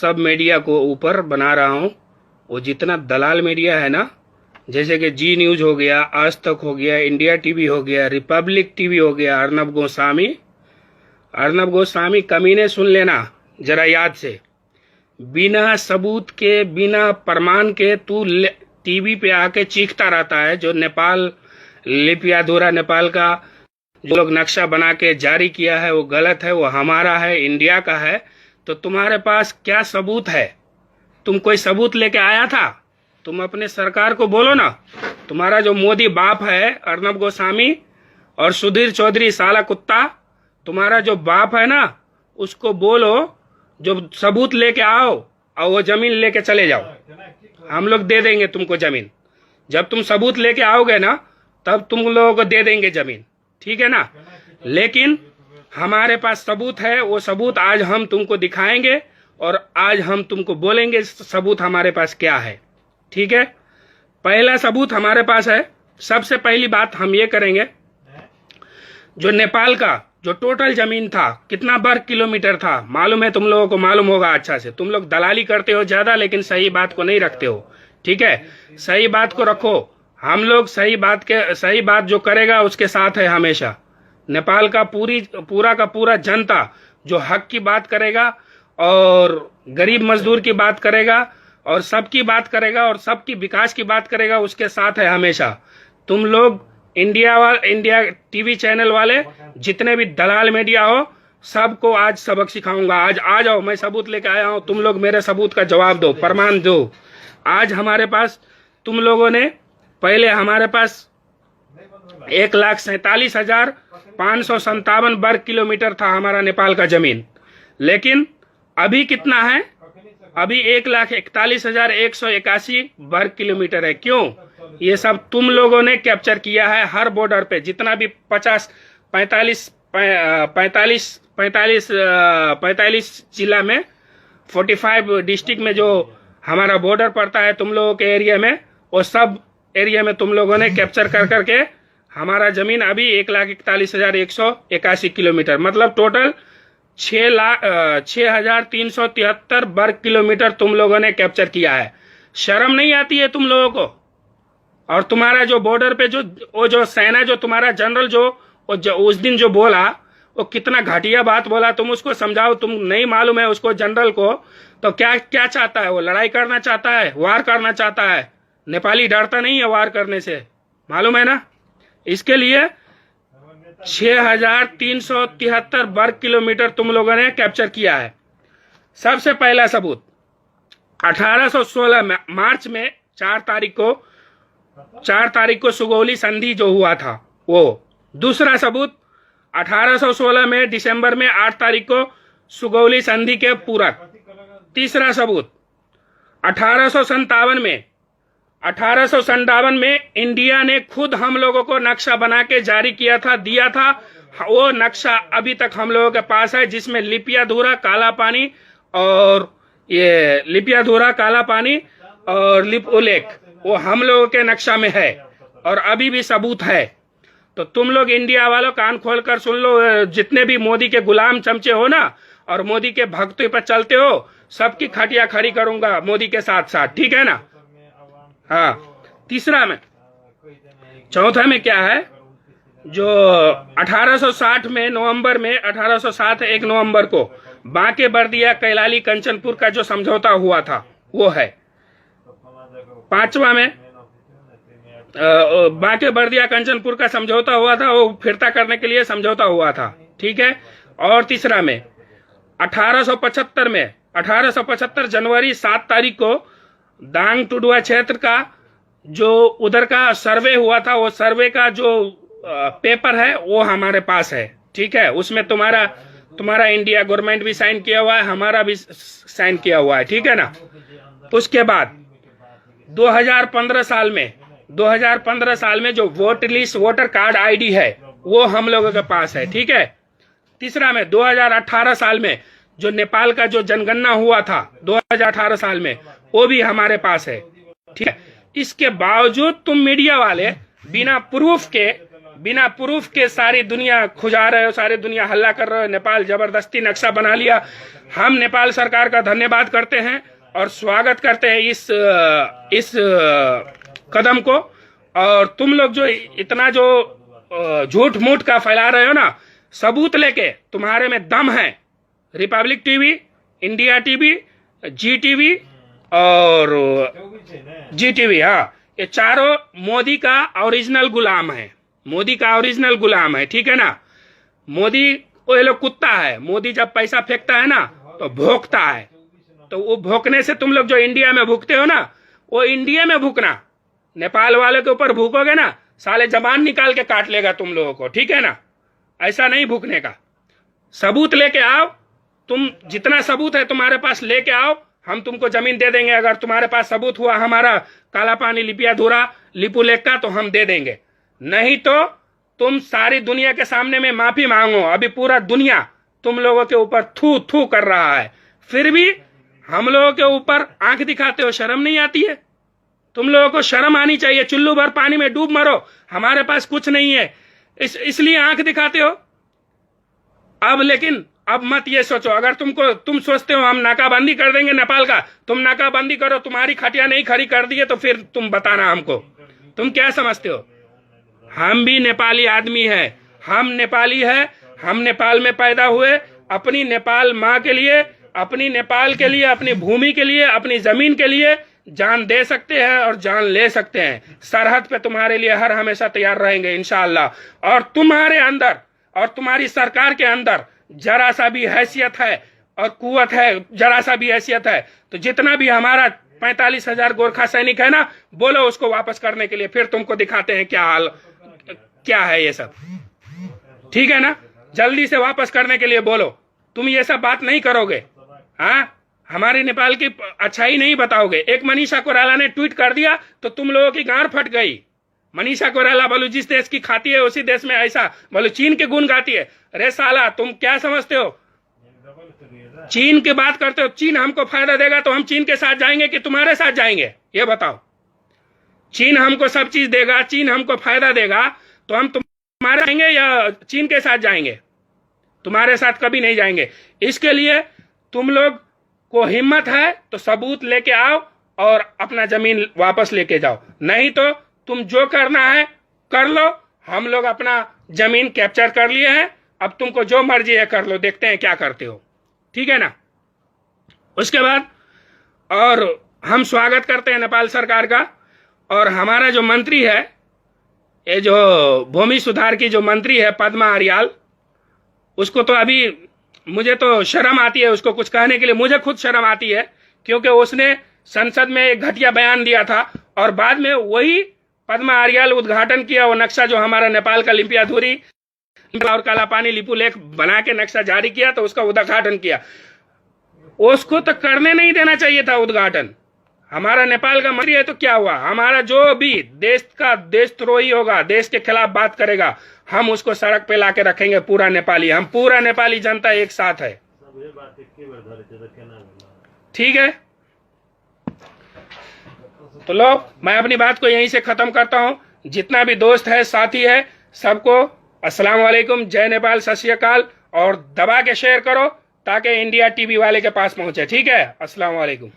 सब मीडिया को ऊपर बना रहा हूँ। वो जितना दलाल मीडिया है ना, जैसे कि जी न्यूज हो गया, आज तक हो गया, इंडिया टीवी हो गया, रिपब्लिक टीवी हो गया, अर्नब गोस्वामी कमीने, सुन लेना जरा याद से, बिना सबूत के, बिना प्रमाण के तू टीवी पे आके चीखता रहता है। जो नेपाल लिपियाधुरा नेपाल का जो लोग नक्शा बना के जारी किया है वो गलत है, वो हमारा है, इंडिया का है। तो तुम्हारे पास क्या सबूत है? तुम कोई सबूत लेके आया था? तुम अपने सरकार को बोलो ना। तुम्हारा जो मोदी बाप है अर्नब गोस्वामी और सुधीर चौधरी साला कुत्ता, तुम्हारा जो बाप है ना, उसको बोलो जो सबूत लेके आओ और वो जमीन लेके चले जाओ। हम लोग दे देंगे तुमको जमीन। जब तुम सबूत लेके आओगे ना, तब तुम लोगों को दे देंगे जमीन, ठीक है ना। लेकिन हमारे पास सबूत है, वो सबूत आज हम तुमको दिखाएंगे और आज हम तुमको बोलेंगे सबूत हमारे पास क्या है, ठीक है। पहला सबूत हमारे पास है। सबसे पहली बात हम ये करेंगे, जो नेपाल का जो टोटल जमीन था, कितना वर्ग किलोमीटर था मालूम है? तुम लोगों को मालूम होगा अच्छा से। तुम लोग दलाली करते हो ज्यादा, लेकिन सही बात को नहीं रखते हो, ठीक है। सही बात को रखो। हम लोग सही बात जो करेगा उसके साथ है हमेशा। नेपाल का पूरा का पूरा जनता जो हक की बात करेगा और गरीब मजदूर की बात करेगा और सबकी बात करेगा और सबकी विकास की बात करेगा, उसके साथ है हमेशा। तुम लोग इंडिया टीवी चैनल वाले जितने भी दलाल मीडिया हो, सबको आज सबक सिखाऊंगा। आज आ जाओ, मैं सबूत लेके आया हूं, तुम लोग मेरे सबूत का जवाब दो, प्रमाण दो। आज हमारे पास तुम लोगों ने, पहले हमारे पास 1,47,557 वर्ग किलोमीटर था हमारा नेपाल का जमीन, लेकिन अभी कितना है? अभी 1,41,181 वर्ग किलोमीटर है। क्यों? ये सब तुम लोगों ने कैप्चर किया है। हर बॉर्डर पे जितना भी 45 जिला में, 45 डिस्ट्रिक्ट में जो हमारा बॉर्डर पड़ता है तुम लोगों के एरिया में, वो सब एरिया में तुम लोगों ने कैप्चर कर करके हमारा जमीन अभी 1,41,181 किलोमीटर, मतलब टोटल 6,373 वर्ग किलोमीटर तुम लोगों ने कैप्चर किया है। शर्म नहीं आती है तुम लोगों को? और तुम्हारा जो बॉर्डर पे जो सेना, जो तुम्हारा जनरल जो उस दिन जो बोला, वो कितना घटिया बात बोला, तुम उसको समझाओ। तुम नहीं मालूम है उसको, जनरल को, तो क्या चाहता है वो? लड़ाई करना चाहता है, वार करना चाहता है। नेपाली डरता नहीं है वार करने से, मालूम है ना। इसके लिए 6,373 वर्ग किलोमीटर तुम लोगों ने कैप्चर किया है। सबसे पहला सबूत 1816 मार्च में 4 तारीख को सुगौली संधि जो हुआ था वो। दूसरा सबूत 1816 में दिसंबर में 8 तारीख को सुगौली संधि के पूरक। तीसरा सबूत 1857 में इंडिया ने खुद हम लोगों को नक्शा बना के जारी किया था, दिया था। वो नक्शा अभी तक हम लोगों के पास है, जिसमें लिपियाधुरा, काला पानी और लिप उल्लेख वो हम लोगों के नक्शा में है और अभी भी सबूत है। तो तुम लोग इंडिया वालों कान खोलकर सुन लो। जितने भी मोदी के गुलाम चमचे हो ना और मोदी के भक्तों पर चलते हो, सबकी खटिया खड़ी करूंगा मोदी के साथ साथ, ठीक है ना। हाँ, तीसरा में, चौथा में क्या है, जो 1860 में नवंबर में 1860 1 नवंबर को बांके बर्दिया कैलाली कंचनपुर का जो समझौता हुआ था वो है। पांचवा में बांके बर्दिया कंचनपुर का समझौता हुआ था, वो फिरता करने के लिए समझौता हुआ था, ठीक है। और तीसरा में 1875 जनवरी 7 तारीख को दांग टुडुआ क्षेत्र का जो उधर का सर्वे हुआ था, वो सर्वे का जो पेपर है वो हमारे पास है, ठीक है। उसमें तुम्हारा इंडिया गवर्नमेंट भी साइन किया हुआ है, हमारा भी साइन किया हुआ है, ठीक है ना। उसके बाद 2015 साल में जो वोटर कार्ड आईडी है वो हम लोगों के पास है, ठीक है। तीसरा में 2018 साल में जो नेपाल का जो जनगणना हुआ था 2018 साल में, वो भी हमारे पास है, ठीक है। इसके बावजूद तुम मीडिया वाले बिना प्रूफ के, बिना प्रूफ के सारी दुनिया खुजा रहे हो, सारी दुनिया हल्ला कर रहे हो। नेपाल जबरदस्ती नक्शा बना लिया। हम नेपाल सरकार का धन्यवाद करते हैं और स्वागत करते हैं इस कदम को। और तुम लोग जो इतना जो झूठ मूठ का फैला रहे हो ना, सबूत लेके, तुम्हारे में दम है। रिपब्लिक टीवी, इंडिया टीवी, जी टीवी और जी टीवी, हाँ, ये चारों मोदी का ओरिजिनल गुलाम है। मोदी का ओरिजिनल गुलाम है, ठीक है ना। मोदी को ये लोग कुत्ता है। मोदी जब पैसा फेंकता है ना तो भौंकता है। तो वो भौंकने से तुम लोग जो इंडिया में भूखते हो ना, वो इंडिया में भूखना। नेपाल वाले के ऊपर भूकोगे ना, साले जबान निकाल के काट लेगा तुम लोगों को, ठीक है ना। ऐसा नहीं भूखने का। सबूत लेके आओ। तुम जितना सबूत है तुम्हारे पास लेके आओ, हम तुमको जमीन दे देंगे। अगर तुम्हारे पास सबूत हुआ हमारा काला पानी लिपियाधुरा लिपू लेक का, तो हम दे देंगे। नहीं तो तुम सारी दुनिया के सामने में माफी मांगो। अभी पूरा दुनिया तुम लोगों के ऊपर थू थू कर रहा है, फिर भी हम लोगों के ऊपर आंख दिखाते हो। शर्म नहीं आती है? तुम लोगों को शर्म आनी चाहिए। चुल्लू भर पानी में डूब मरो, हमारे पास कुछ नहीं है, इसलिए आंख दिखाते हो। अब लेकिन अब मत ये सोचो, अगर तुम सोचते हो हम नाकाबंदी कर देंगे नेपाल का, तुम नाकाबंदी करो। तुम्हारी खटिया नहीं खड़ी कर दी है तो फिर तुम बताना हमको, तुम क्या समझते हो। हम भी नेपाली आदमी है, हम नेपाली है, हम नेपाल में पैदा हुए। अपनी नेपाल माँ के लिए, अपनी नेपाल के लिए, अपनी भूमि के लिए, अपनी जमीन के लिए जान दे सकते हैं और जान ले सकते हैं। सरहद पे तुम्हारे लिए हर हमेशा तैयार रहेंगे इंशाअल्लाह। और तुम्हारे अंदर और तुम्हारी सरकार के अंदर जरा सा भी हैसियत है और कुवत है, जरा सा भी हैसियत है, तो जितना भी हमारा 45,000 गोरखा सैनिक है ना, बोलो उसको वापस करने के लिए। फिर तुमको दिखाते हैं क्या हाल क्या है ये सब, ठीक है ना। जल्दी से वापस करने के लिए बोलो। तुम ये सब बात नहीं करोगे, हाँ, हमारे नेपाल की अच्छाई नहीं बताओगे। एक मनीषा कोइराला ने ट्वीट कर दिया तो तुम लोगों की गांड फट गई। मनीषा कोइराला बोलो जिस देश की खाती है उसी देश में ऐसा बोलो चीन के गुण गाती है। अरे साला, तुम क्या समझते हो? चीन की बात करते हो। चीन हमको फायदा देगा तो हम चीन के साथ जाएंगे कि तुम्हारे साथ जाएंगे, ये बताओ। चीन हमको सब चीज देगा, चीन हमको फायदा देगा, तो हम तुम्हारे जाएंगे या चीन के साथ जाएंगे? तुम्हारे साथ कभी नहीं जाएंगे। इसके लिए तुम लोग को हिम्मत है तो सबूत लेके आओ और अपना जमीन वापस लेके जाओ। नहीं तो तुम जो करना है कर लो। हम लोग अपना जमीन कैप्चर कर लिए हैं, अब तुमको जो मर्जी है कर लो, देखते हैं क्या करते हो, ठीक है ना। उसके बाद और हम स्वागत करते हैं नेपाल सरकार का। और हमारा जो मंत्री है, ये जो भूमि सुधार की जो मंत्री है पद्मा आर्याल, उसको तो अभी मुझे तो शर्म आती है उसको कुछ कहने के लिए। मुझे खुद शर्म आती है क्योंकि उसने संसद में एक घटिया बयान दिया था और बाद में वही पद्मा आर्याल उद्घाटन किया वो नक्शा जो हमारा नेपाल का लिपियाधुरी और काला पानी लिपू लेक बना के नक्शा जारी किया, तो उसका उद्घाटन किया। उसको तो करने नहीं देना चाहिए था उद्घाटन। हमारा नेपाल का मंत्री है तो क्या हुआ? हमारा जो भी देश का देशद्रोही होगा, देश के खिलाफ बात करेगा, हम उसको सड़क पे लाके रखेंगे। पूरा नेपाली, हम पूरा नेपाली जनता एक साथ है, ठीक है। तो लो, मैं अपनी बात को यहीं से खत्म करता हूं। जितना भी दोस्त है, साथी है, सबको अस्सलाम वालेकुम, जय नेपाल, सत श्री अकाल। और दबा के शेयर करो ताकि इंडिया टीवी वाले के पास पहुंचे, ठीक है। अस्सलाम वालेकुम।